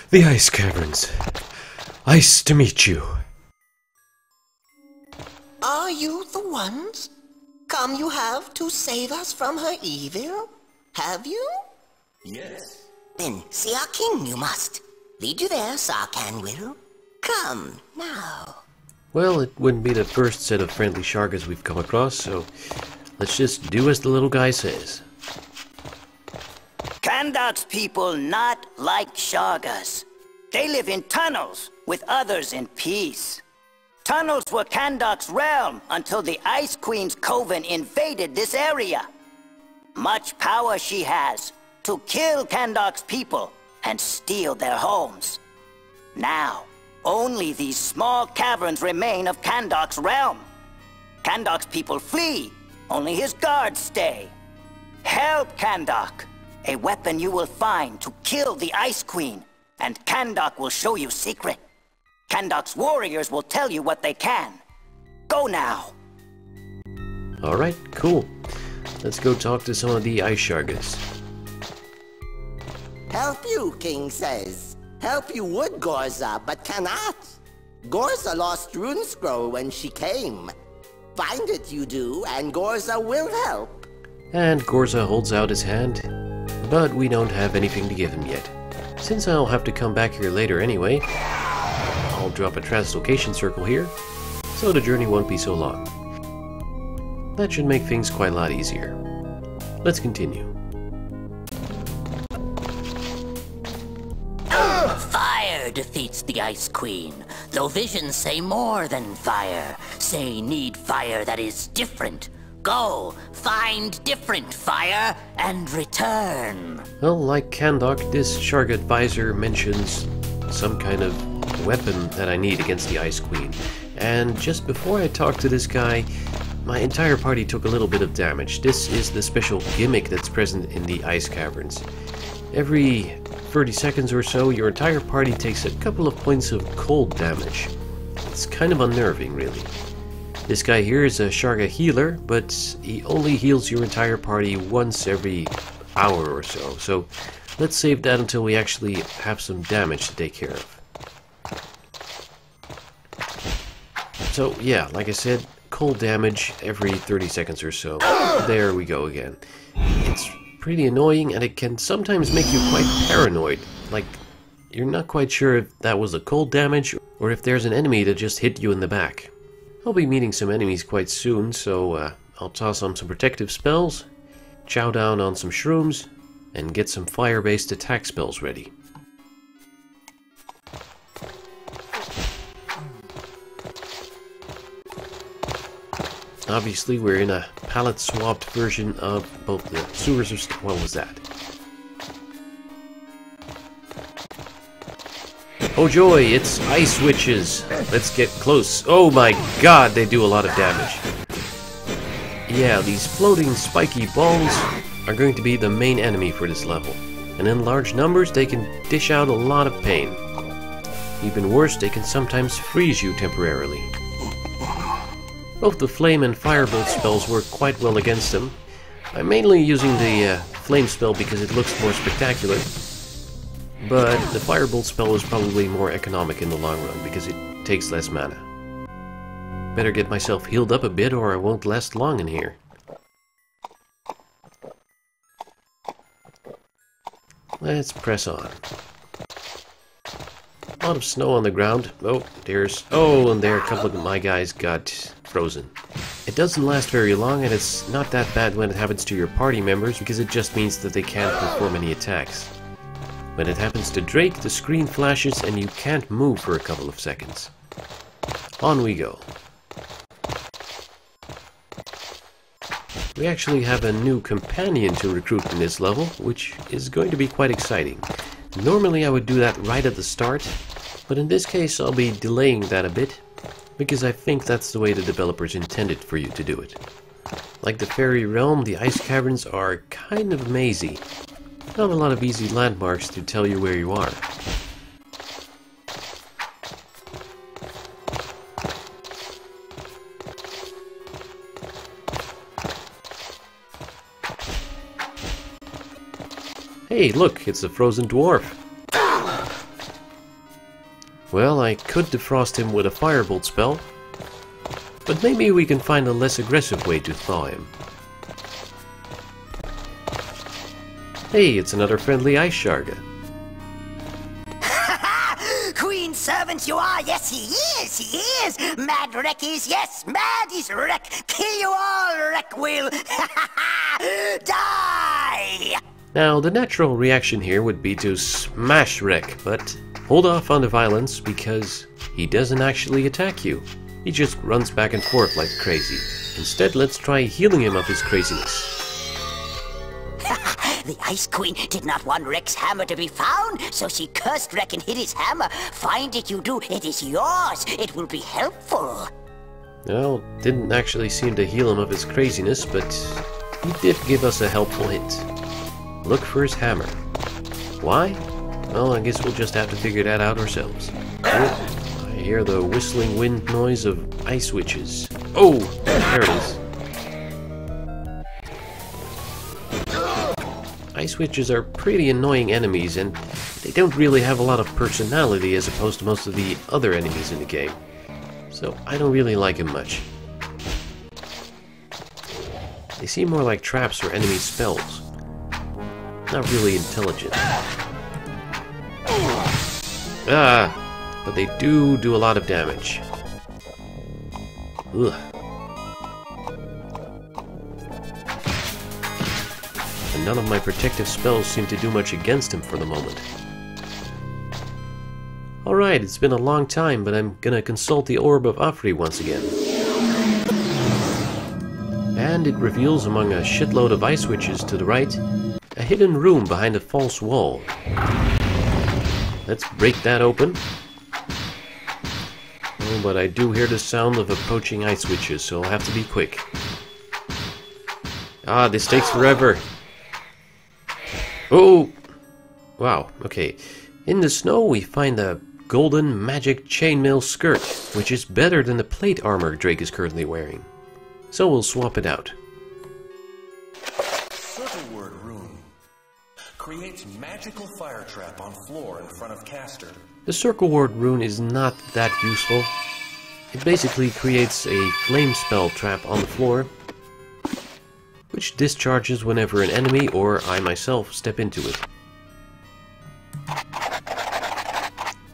The Ice Caverns. Nice to meet you. Are you the ones? Come you have to save us from her evil? Have you? Yes. Then see our king you must. Lead you there, Sarkhan will. Come, now. Well, it wouldn't be the first set of friendly Shargas we've come across, so let's just do as the little guy says. Kandak's people not like Shargas. They live in tunnels with others in peace. Tunnels were Kandak's realm until the Ice Queen's coven invaded this area. Much power she has to kill Kandak's people and steal their homes. Now, only these small caverns remain of Kandak's realm. Kandak's people flee, only his guards stay. Help Kandak, a weapon you will find to kill the Ice Queen, and Kandak will show you secret. Kandak's warriors will tell you what they can. Go now. Alright, cool. Let's go talk to some of the Ice Shargas. Help you, king says. Help you would, Gorza, but cannot. Gorza lost Rune Scroll when she came. Find it you do, and Gorza will help. And Gorza holds out his hand, but we don't have anything to give him yet. Since I'll have to come back here later anyway, I'll drop a translocation circle here, so the journey won't be so long. That should make things quite a lot easier. Let's continue. Fire defeats the Ice Queen, though visions say more than fire. Say need fire that is different. Go, find different fire, and return. Well, like Kandak, this Sharga advisor mentions some kind of weapon that I need against the Ice Queen. And just before I talked to this guy, my entire party took a little bit of damage. This is the special gimmick that's present in the Ice Caverns. Every 30 seconds or so, your entire party takes a couple of points of cold damage. It's kind of unnerving, really. This guy here is a Sharga healer, but he only heals your entire party once every hour or so. So let's save that until we actually have some damage to take care of. So yeah, like I said, cold damage every 30 seconds or so. There we go again. It's pretty annoying, and it can sometimes make you quite paranoid. Like, you're not quite sure if that was a cold damage or if there's an enemy that just hit you in the back. I'll be meeting some enemies quite soon, so I'll toss on some protective spells, chow down on some shrooms, and get some fire-based attack spells ready. Obviously, we're in a palette-swapped version of both the sewers of... What was that? Oh joy, it's ice witches! Let's get close. Oh my god, they do a lot of damage. Yeah, these floating spiky balls are going to be the main enemy for this level. And in large numbers, they can dish out a lot of pain. Even worse, they can sometimes freeze you temporarily. Both the flame and firebolt spells work quite well against them. I'm mainly using the flame spell because it looks more spectacular. But the firebolt spell is probably more economic in the long run because it takes less mana. Better get myself healed up a bit or I won't last long in here. Let's press on. A lot of snow on the ground. Oh, and there a couple of my guys got frozen. It doesn't last very long, and it's not that bad when it happens to your party members because it just means that they can't perform any attacks. When it happens to Drake, the screen flashes and you can't move for a couple of seconds. On we go. We actually have a new companion to recruit in this level, which is going to be quite exciting. Normally I would do that right at the start, but in this case I'll be delaying that a bit, because I think that's the way the developers intended for you to do it. Like the Fairy Realm, the Ice Caverns are kind of mazy. Not a lot of easy landmarks to tell you where you are. Hey, look, it's a frozen dwarf. Well, I could defrost him with a firebolt spell, but maybe we can find a less aggressive way to thaw him. Hey, it's another friendly ice sharga. Queen servant you are, yes he is! Mad wreck is, yes, mad is wreck! Kill you all, wreck will! Die! Now, the natural reaction here would be to smash Wreck, but hold off on the violence because he doesn't actually attack you. He just runs back and forth like crazy. Instead, let's try healing him of his craziness. The Ice Queen did not want Wreck's hammer to be found, so she cursed Wreck and hid his hammer. Find it, you do. It is yours. It will be helpful. Well, didn't actually seem to heal him of his craziness, but he did give us a helpful hint. Look for his hammer. Why? Well, I guess we'll just have to figure that out ourselves. Oh, I hear the whistling wind noise of ice witches. Oh, there it is. Ice witches are pretty annoying enemies, and they don't really have a lot of personality as opposed to most of the other enemies in the game. So I don't really like them much. They seem more like traps or enemy spells. Not really intelligent. But they do a lot of damage. Ugh. And none of my protective spells seem to do much against him for the moment. Alright, it's been a long time, but I'm gonna consult the Orb of Afri once again. And it reveals among a shitload of ice witches to the right, a hidden room behind a false wall. Let's break that open. Oh, but I do hear the sound of approaching ice witches, so I'll have to be quick. Ah, this takes forever. Oh! Wow, okay. In the snow we find a golden magic chainmail skirt, which is better than the plate armor Drake is currently wearing. So we'll swap it out. Circle word rune. Creates magical fire trap on floor in front of caster. The circle ward rune is not that useful. It basically creates a flame spell trap on the floor, which discharges whenever an enemy or I myself step into it.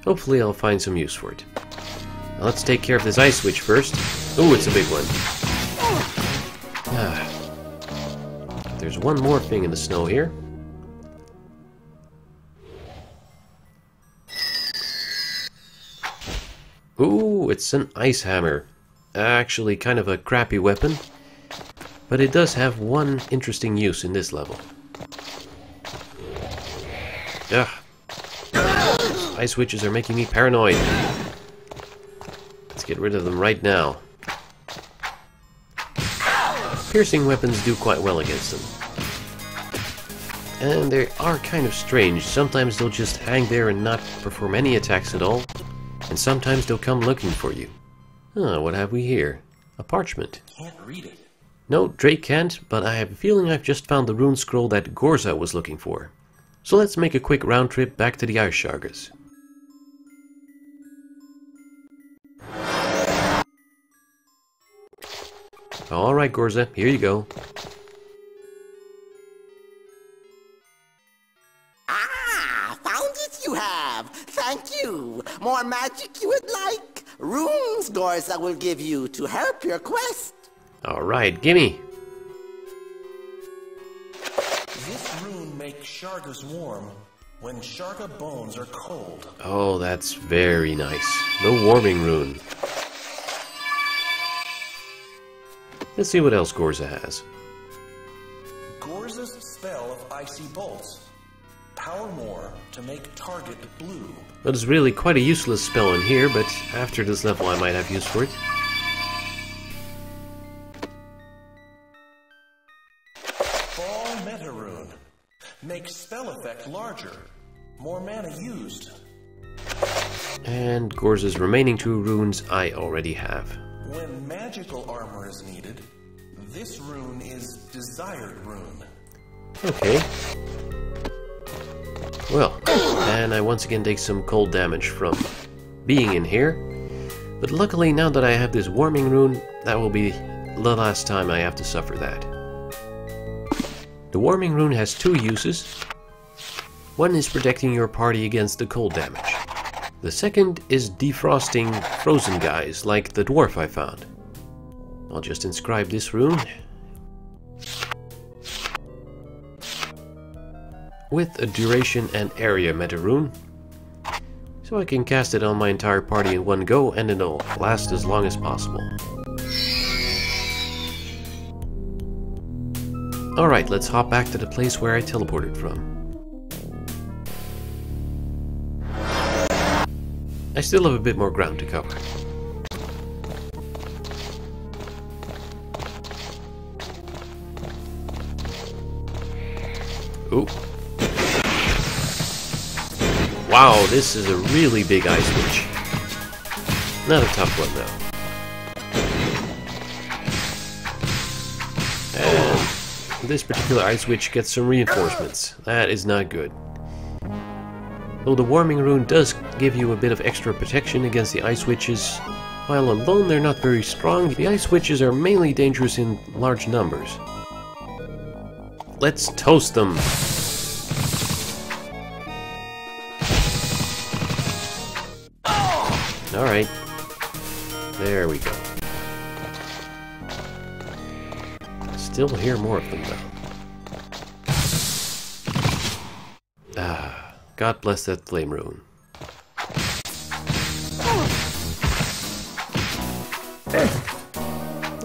Hopefully I'll find some use for it. Now let's take care of this ice witch first. Oh, it's a big one. There's one more thing in the snow here. Ooh, it's an ice hammer. Actually kind of a crappy weapon, but it does have one interesting use in this level. Ugh. Those ice witches are making me paranoid. Let's get rid of them right now. Piercing weapons do quite well against them. And they are kind of strange. Sometimes they'll just hang there and not perform any attacks at all. And sometimes they'll come looking for you. What have we here? A parchment. Can't read it. No, Drake can't, but I have a feeling I've just found the rune scroll that Gorza was looking for. So let's make a quick round trip back to the Ice Shargas. Alright, Gorza, here you go. Ah, found it you have. Thank you. More magic you would like? Runes Gorza will give you to help your quest. Alright, gimme. This rune makes Shargas warm when Sharga bones are cold. Oh, that's very nice. The warming rune. Let's see what else Gorza has. Gorza's spell of icy bolts. Power more to make target blue. That is really quite a useless spell in here, but after this level I might have use for it. Fall meta rune. Makes spell effect larger. More mana used. And Gorza's remaining two runes I already have. When magical armor is needed, this rune is Desired Rune. Okay. Well, and I once again take some cold damage from being in here. But luckily, now that I have this warming rune, that will be the last time I have to suffer that. The warming rune has two uses. One is protecting your party against the cold damage. The second is defrosting frozen guys, like the dwarf I found. I'll just inscribe this rune with a duration and area meta rune, so I can cast it on my entire party in one go and it'll last as long as possible. Alright, let's hop back to the place where I teleported from. I still have a bit more ground to cover. Ooh. Wow, this is a really big ice witch. Not a tough one though. And this particular ice witch gets some reinforcements. That is not good. Though the warming rune does give you a bit of extra protection against the ice witches, while alone they're not very strong, the ice witches are mainly dangerous in large numbers. Let's toast them! Alright. There we go. Still hear more of them though. Ah, God bless that flame rune.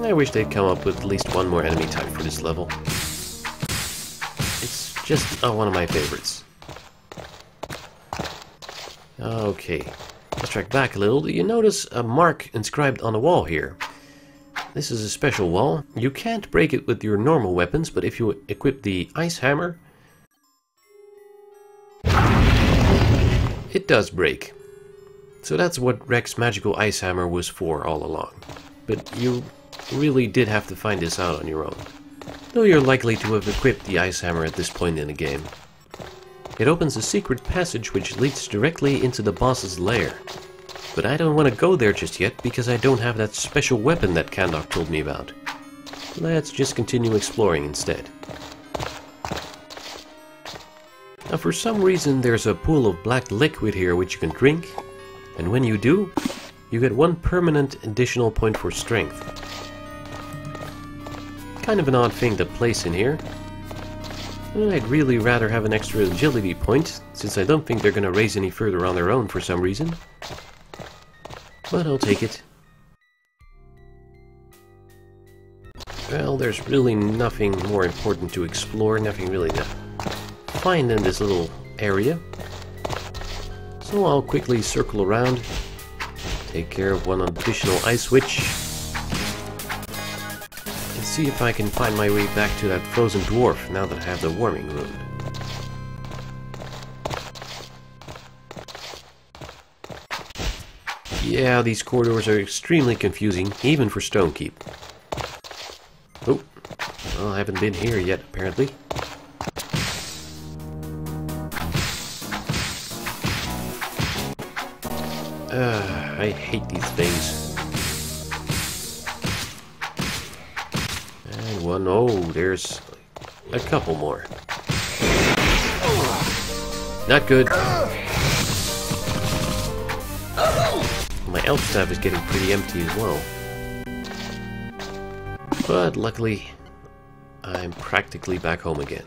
I wish they'd come up with at least one more enemy type for this level. It's just one of my favorites. Okay. Let's track back a little. You notice a mark inscribed on the wall here. This is a special wall. You can't break it with your normal weapons, but if you equip the ice hammer, it does break. So that's what Rex's magical ice hammer was for all along. But you really did have to find this out on your own. Though you're likely to have equipped the ice hammer at this point in the game. It opens a secret passage which leads directly into the boss's lair. But I don't want to go there just yet because I don't have that special weapon that Kandok told me about. Let's just continue exploring instead. Now for some reason there's a pool of black liquid here which you can drink. And when you do, you get one permanent additional point for strength. Kind of an odd thing to place in here. I'd really rather have an extra agility point, since I don't think they're going to raise any further on their own for some reason. But I'll take it. Well, there's really nothing more important to explore, nothing really to find in this little area. So I'll quickly circle around, take care of one additional ice witch, and see if I can find my way back to that frozen dwarf now that I have the warming rune. Yeah, these corridors are extremely confusing, even for Stonekeep. Oh, well, I haven't been here yet, apparently. I hate these things. And one, oh, there's a couple more. Not good. My elf staff is getting pretty empty as well. But luckily, I'm practically back home again.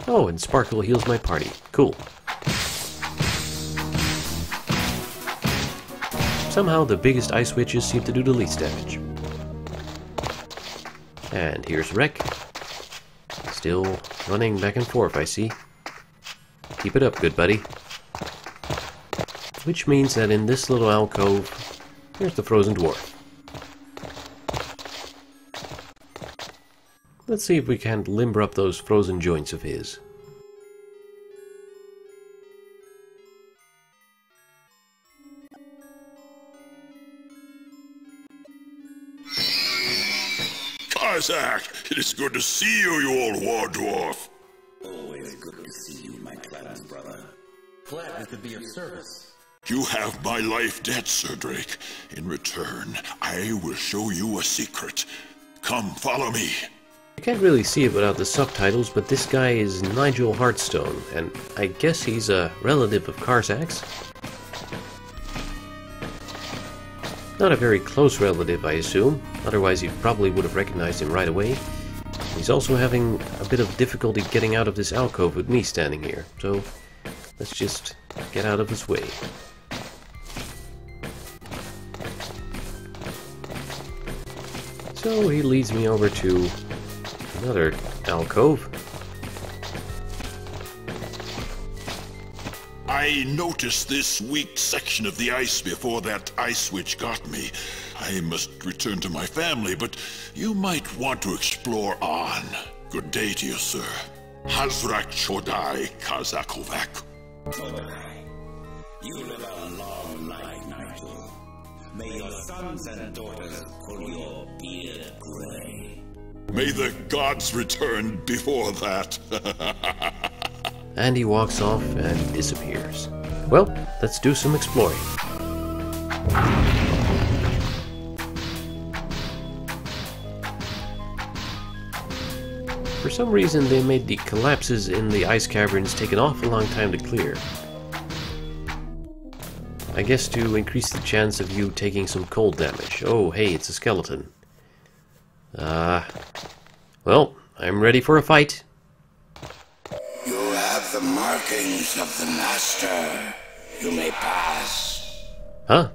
Oh, and Sparkle heals my party. Cool. Somehow the biggest ice witches seem to do the least damage. And here's Rek. Still running back and forth, I see. Keep it up, good buddy. Which means that in this little alcove, there's the frozen dwarf. Let's see if we can't limber up those frozen joints of his. Isaac, it is good to see you, you old war dwarf. I could be of service. You have my life debt, Sir Drake. In return, I will show you a secret. Come, follow me. You can't really see it without the subtitles, but this guy is Nigel Heartstone, and I guess he's a relative of Karzak's. Not a very close relative, I assume, otherwise you probably would have recognized him right away. He's also having a bit of difficulty getting out of this alcove with me standing here, so let's just get out of his way. So he leads me over to another alcove. I noticed this weak section of the ice before that ice witch got me. I must return to my family, but you might want to explore on. Good day to you, sir. Hazrak Chodai Kazakovak. You live a long life, Nigel. May your sons and daughters pull your beard gray. May the gods return before that. And he walks off and disappears. Well, let's do some exploring. For some reason they made the collapses in the ice caverns take an awful long time to clear. I guess to increase the chance of you taking some cold damage. Oh, hey, it's a skeleton. Well, I'm ready for a fight. You have the markings of the master. You may pass. Huh?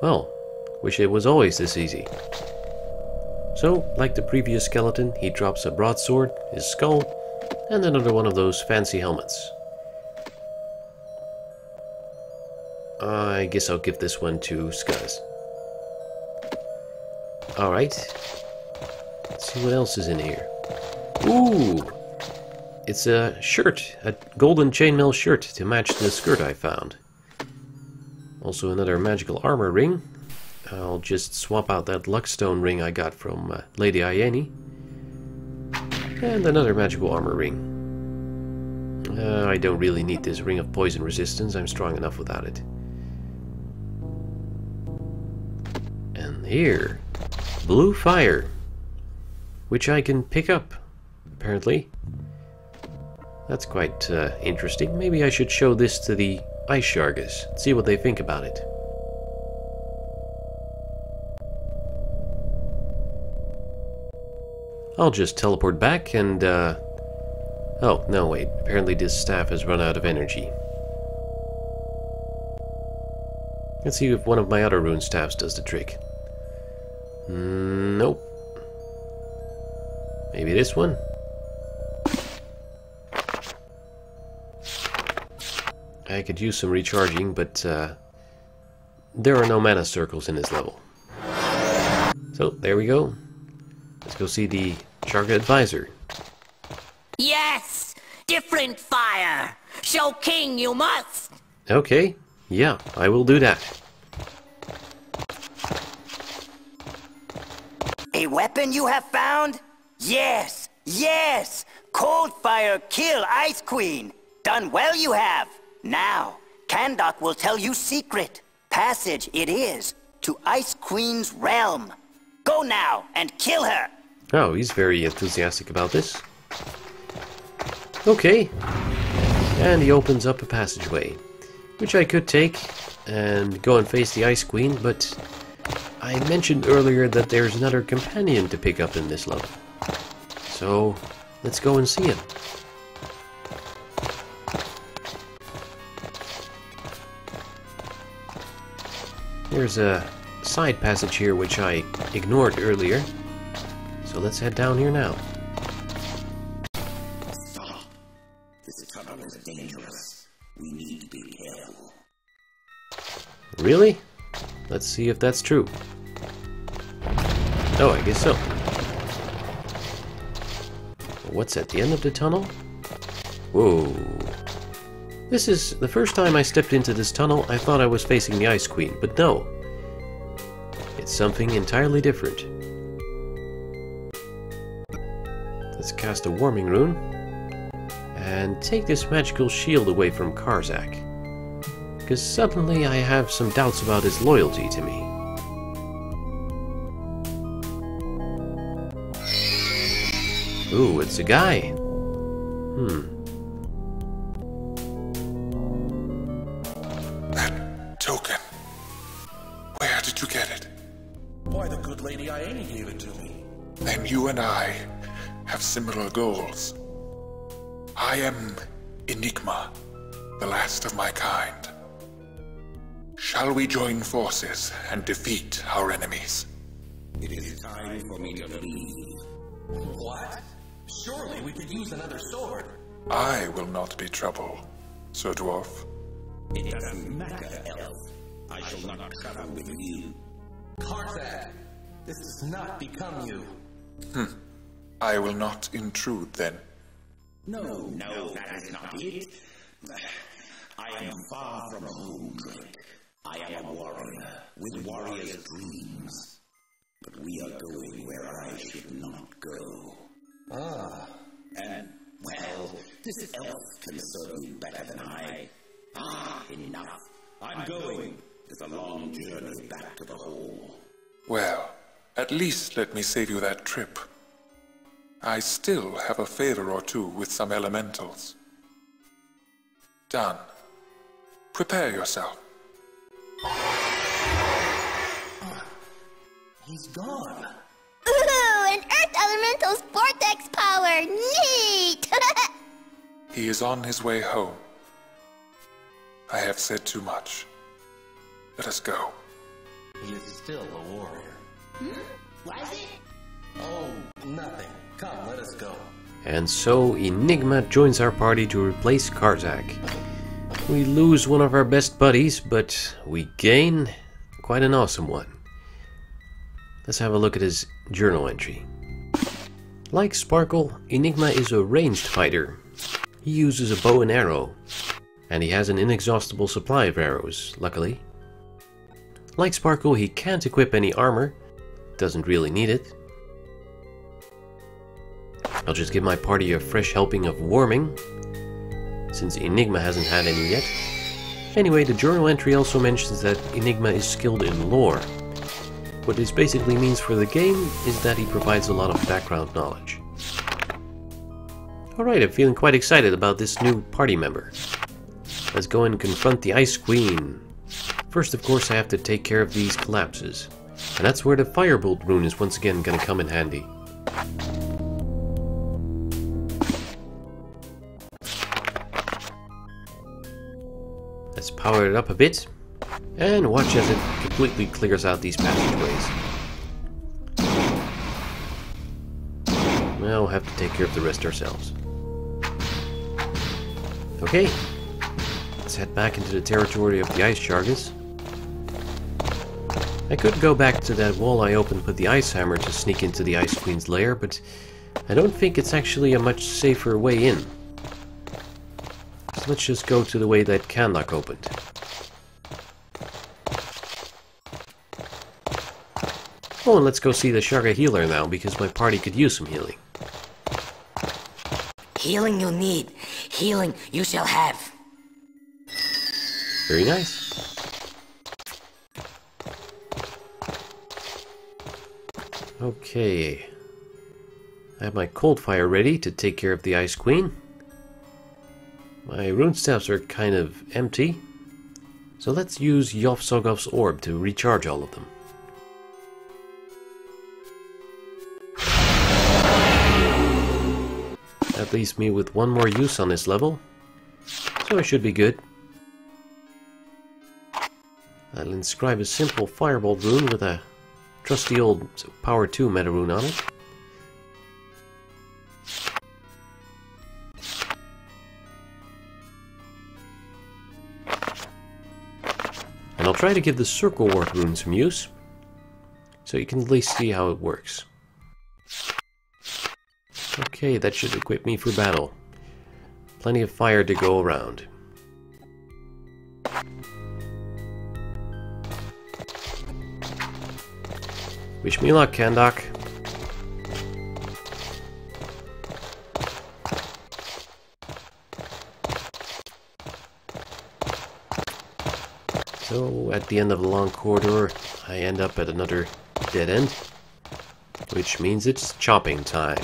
Well, wish it was always this easy. So, like the previous skeleton, he drops a broadsword, his skull, and another one of those fancy helmets. I guess I'll give this one to Skuzz. Alright. Let's see what else is in here. Ooh! It's a shirt, a golden chainmail shirt to match the skirt I found. Also another magical armor ring. I'll just swap out that luckstone ring I got from Lady Iene. And another magical armor ring. I don't really need this ring of poison resistance, I'm strong enough without it. And here, blue fire, which I can pick up, apparently. That's quite interesting. Maybe I should show this to the Ice Shargas, see what they think about it. I'll just teleport back and, oh, no, wait. Apparently this staff has run out of energy. Let's see if one of my other rune staffs does the trick. Nope. Maybe this one? I could use some recharging, but there are no mana circles in this level. So, there we go. Let's go see the Sharga Advisor. Yes! Different fire! Show King you must! Okay, yeah, I will do that. A weapon you have found? Yes, yes! Cold fire kill Ice Queen! Done well you have! Now, Kandok will tell you secret. Passage it is to Ice Queen's realm. Go now and kill her! Oh, he's very enthusiastic about this. Okay. And he opens up a passageway, which I could take and go and face the Ice Queen, but I mentioned earlier that there's another companion to pick up in this level. So, let's go and see him. There's a side passage here which I ignored earlier. So let's head down here now. Stop. This tunnel is dangerous. We need to be careful. Really? Let's see if that's true. Oh, I guess so. What's at the end of the tunnel? Whoa. This is the first time I stepped into this tunnel. I thought I was facing the Ice Queen, but no. It's something entirely different. Let's cast a warming rune. and take this magical shield away from Karzak. Because suddenly I have some doubts about his loyalty to me. Ooh, it's a guy. That token. Where did you get it? Why, the good lady Aeni gave it to me. Then you and I have similar goals. I am Enigma, the last of my kind. Shall we join forces and defeat our enemies? It is time for me to leave. What? Surely we could use another sword. I will not be trouble, Sir Dwarf. It doesn't matter, Elf. I shall not travel with you. Karzak, this does not become you. I will not intrude then. No, that is not it. I am far from home, Drake. I am a warrior, with warrior's dreams. But we are going where I should not go. And, well, this elf can serve you better than I. Enough. I'm going. It's a long journey back to the hall. Well, at least let me save you that trip. I still have a favor or two with some elementals. Done. Prepare yourself. He's gone. Ooh, an Earth Elemental's vortex power! Neat! He is on his way home. I have said too much. Let us go. He is still a warrior. Was it? Oh, nothing. Come, let us go. And so Enigma joins our party to replace Karzak. We lose one of our best buddies, but we gain quite an awesome one. Let's have a look at his journal entry. Like Sparkle, Enigma is a ranged fighter. He uses a bow and arrow, and he has an inexhaustible supply of arrows, luckily. Like Sparkle, he can't equip any armor, doesn't really need it. I'll just give my party a fresh helping of warming, since Enigma hasn't had any yet. Anyway, the journal entry also mentions that Enigma is skilled in lore. What this basically means for the game is that he provides a lot of background knowledge. Alright, I'm feeling quite excited about this new party member. Let's go and confront the Ice Queen. First, of course, I have to take care of these collapses. And that's where the Firebolt rune is once again gonna come in handy. Let's power it up a bit. And watch as it completely clears out these passageways. Well, we'll have to take care of the rest ourselves. Okay, let's head back into the territory of the Ice Shargas. I could go back to that wall I opened with the Ice Hammer to sneak into the Ice Queen's lair, but I don't think it's actually a much safer way in. So let's just go to the way that Kandak opened. Oh, and let's go see the Sharga healer now, because my party could use some healing. Healing you need. Healing you shall have. Very nice. Okay. I have my cold fire ready to take care of the Ice Queen. My rune staffs are kind of empty. So let's use Yovsogov's orb to recharge all of them. That leaves me with one more use on this level, so I should be good. I'll inscribe a simple Firebolt rune with a trusty old Power 2 meta rune on it. And I'll try to give the Circle Ward rune some use, so you can at least see how it works. Okay, that should equip me for battle. Plenty of fire to go around. Wish me luck, Kandak. So at the end of the long corridor, I end up at another dead end, which means it's chopping time.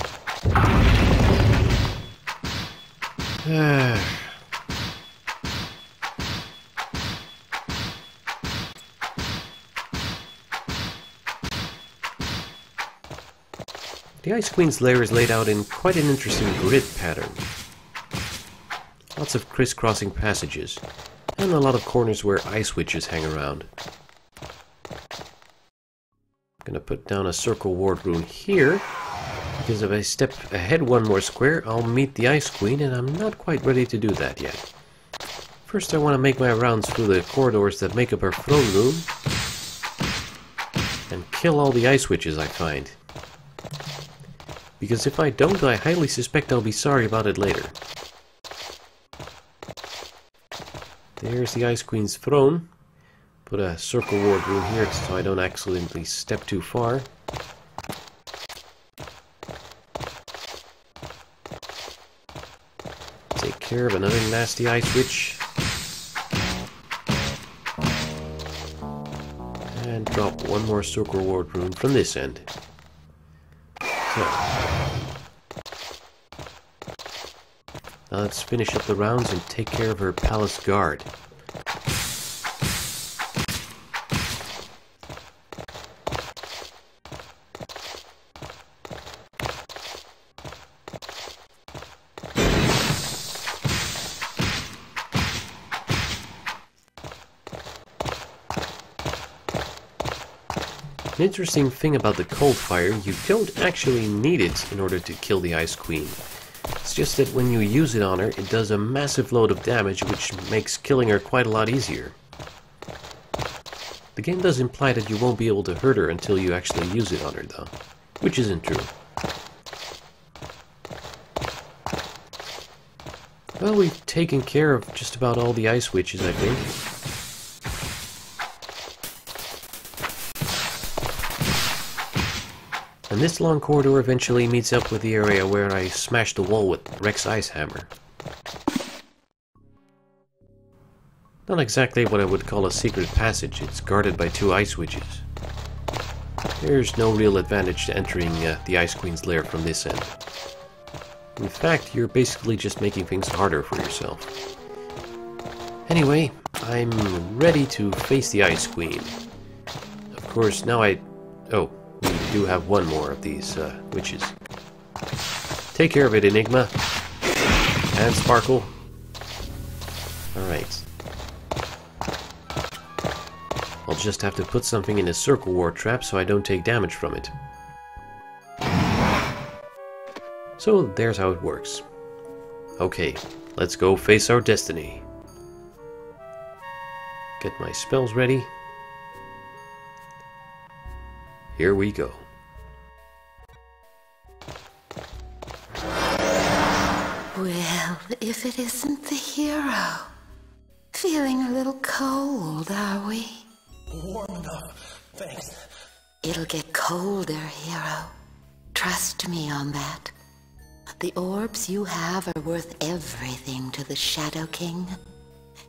The Ice Queen's lair is laid out in quite an interesting grid pattern. Lots of crisscrossing passages, and a lot of corners where ice witches hang around. I'm gonna put down a circle ward rune here, because if I step ahead one more square, I'll meet the Ice Queen, and I'm not quite ready to do that yet. First I want to make my rounds through the corridors that make up her throne room, and kill all the ice witches I find. Because if I don't, I highly suspect I'll be sorry about it later. There's the Ice Queen's throne. Put a circle ward rune here so I don't accidentally step too far. Take care of another nasty ice witch. And drop one more circle ward rune from this end. So. Now let's finish up the rounds and take care of her palace guard. An interesting thing about the cold fire, you don't actually need it in order to kill the Ice Queen. It's just that when you use it on her, it does a massive load of damage, which makes killing her quite a lot easier. The game does imply that you won't be able to hurt her until you actually use it on her, though, which isn't true. Well, we've taken care of just about all the ice witches, I think. And this long corridor eventually meets up with the area where I smashed the wall with Rex Ice Hammer. Not exactly what I would call a secret passage, it's guarded by 2 ice witches. There's no real advantage to entering the Ice Queen's lair from this end. In fact, you're basically just making things harder for yourself. Anyway, I'm ready to face the Ice Queen. Of course, now oh, we do have one more of these witches. Take care of it, Enigma. And Sparkle. Alright. I'll just have to put something in a circle ward trap so I don't take damage from it. So there's how it works. Okay, let's go face our destiny. Get my spells ready. Here we go. Well, if it isn't the hero. Feeling a little cold, are we? Warm enough, thanks. It'll get colder, hero. Trust me on that. The orbs you have are worth everything to the Shadow King.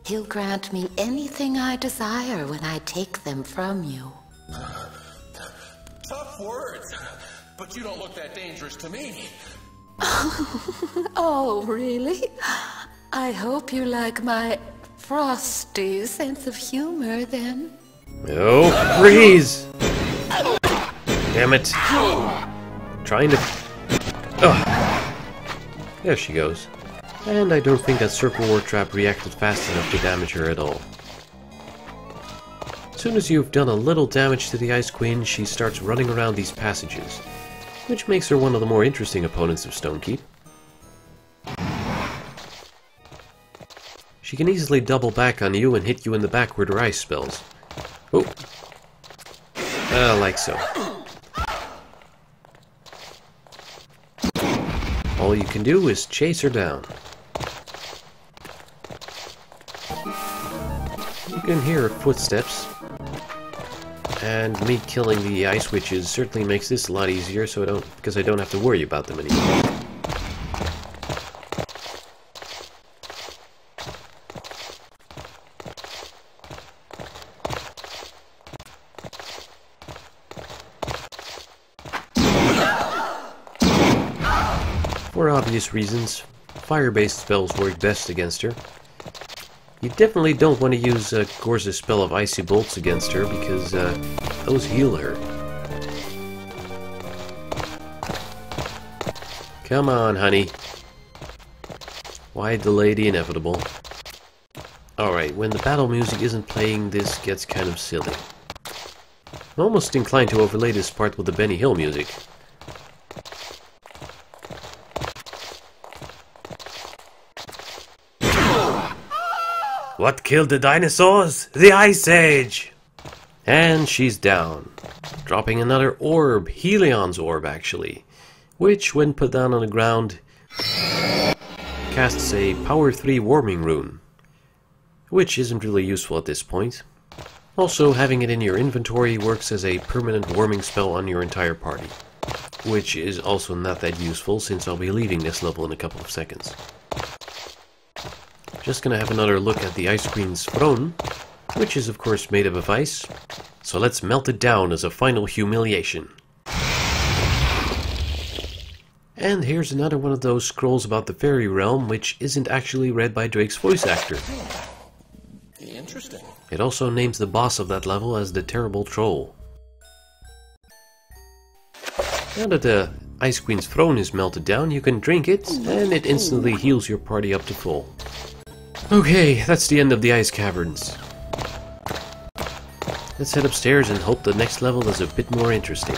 He'll grant me anything I desire when I take them from you. Tough words, but you don't look that dangerous to me. Oh, really? I hope you like my frosty sense of humor, then. Oh, freeze! Damn it. Trying to... Ugh. There she goes. And I don't think that circle ward trap reacted fast enough to damage her at all. As soon as you've done a little damage to the Ice Queen, she starts running around these passages, which makes her one of the more interesting opponents of Stonekeep. She can easily double back on you and hit you in the back with her ice spells. Oh. Like so. All you can do is chase her down. You can hear her footsteps. And me killing the ice witches certainly makes this a lot easier, because I don't have to worry about them anymore. For obvious reasons, fire-based spells work best against her. You definitely don't want to use Gorza's spell of Icy Bolts against her, because those heal her. Come on, honey. Why delay the inevitable? Alright, when the battle music isn't playing, this gets kind of silly. I'm almost inclined to overlay this part with the Benny Hill music. What killed the dinosaurs? The Ice Age! And she's down. Dropping another orb, Helion's orb actually, which when put down on the ground casts a power 3 warming rune, which isn't really useful at this point. Also, having it in your inventory works as a permanent warming spell on your entire party, which is also not that useful since I'll be leaving this level in a couple of seconds. Just gonna have another look at the Ice Queen's throne, which is of course made up of ice, so let's melt it down as a final humiliation. And here's another one of those scrolls about the fairy realm, which isn't actually read by Drake's voice actor. Interesting. It also names the boss of that level as the Terrible Troll. Now that the Ice Queen's throne is melted down, you can drink it, and it instantly heals your party up to full. Okay, that's the end of the Ice Caverns. Let's head upstairs and hope the next level is a bit more interesting.